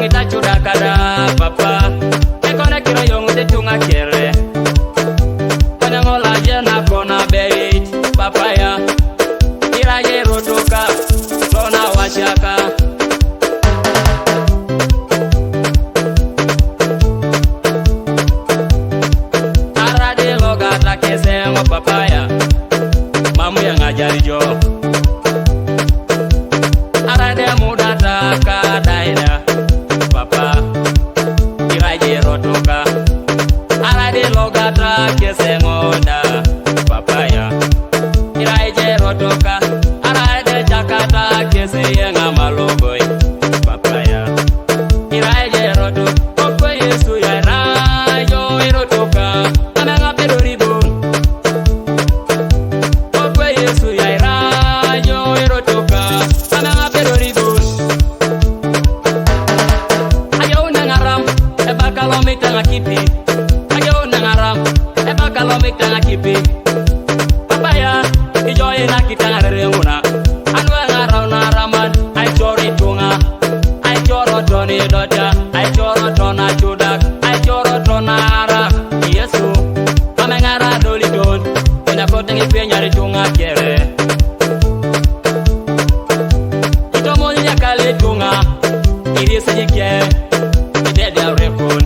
ngita chuda kada papa ekona kiro yong de tunga kere kona ngola jena kona beit papa ya Irai rotoka kona washaka arade loga takese ngo papa ya mamu yang ngajari jo arade mudata kadaida papa Irai rotoka arade logata kesengoda papa ya Irai rotoka arade jakata keseyenga malogoi papa ya Irai roto papa Yesu ya rayo rotoka ananga pedoribun papa Yesu ya rayo rotoka ananga pedoribun ayo nangaram ebakalomita ngakipi ayo nangaram ebakalomita ngakipi papa ya ijoy na kitangare nguna anwa ngarau naraman ai chori tunga ai choro toni dota ai choro tona chudak ai choro tona ara Yesu amengara doli don ina kotengi penyari tunga kere itomo nya kale tunga iri sejike ide dia rekon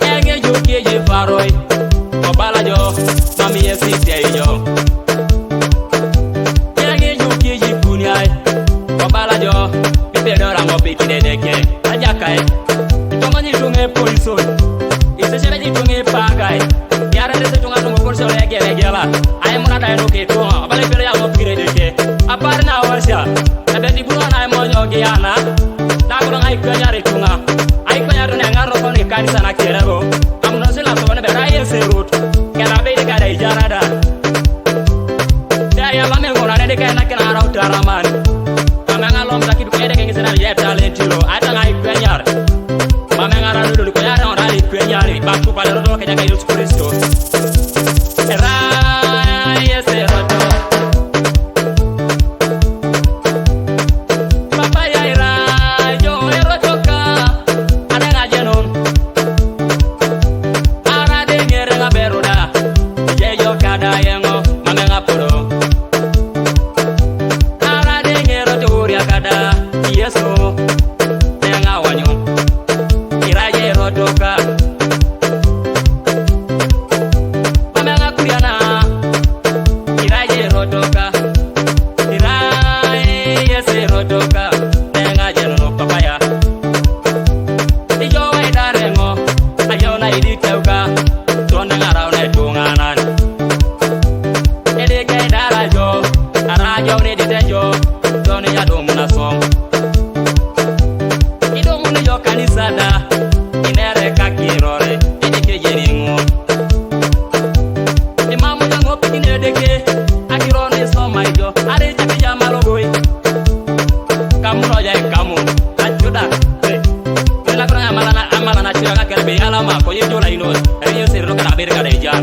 enge jukie je faroi obala jo mami Yesu teyo enge jukie je punyai obala jo bibedora ngopiki dedeke ajakai itomo ni tunge poliso isesere ji tunge pagai yara de tunga tungo poliso legela ay mona dai no ke tunga obala bere ya ngopiki dedeke aparna washa abedi buona ay monyo giana dagoro ngai kanyare tunga ay kanyare ne ngaro ko ni kanisa na kerego amno sila to ne bera Yesu Erot kala be de kada ijarada da ya lame ngora ne de kana kana ra utaraman amanga lom takit ko de ngisa na ya talentilo ata ngai kanyare mama ngara ndo ko ya ra ri kanyare ba ku pala ro ke jaga Yesu Kristo era Yesu Erot papa ya Irai yo rotoka adanga jenon arade ngere ngaberuda jeyo kada yengo mamenga poro arade ngero turia kada Yesu yenga wanyo Irai rotoka mamenga kuriana Irai rotoka Irai Yesu rotoka yenga jenon papa ya ijo waidarengo ayo na iditeuka tonda ngarau na tunganan ede kai darajo arajo ne ditejo tone ya domuna song idomu ne yo kanisa da inere kakirore ede ke jeringu imamu jango pikine deke akirone so maijo are chake jamalogoi kamu no jai kamu ajuda la kuna amala na chira ka kerbe alama ko yejo la ino Yesu Erot kana bere kada ijar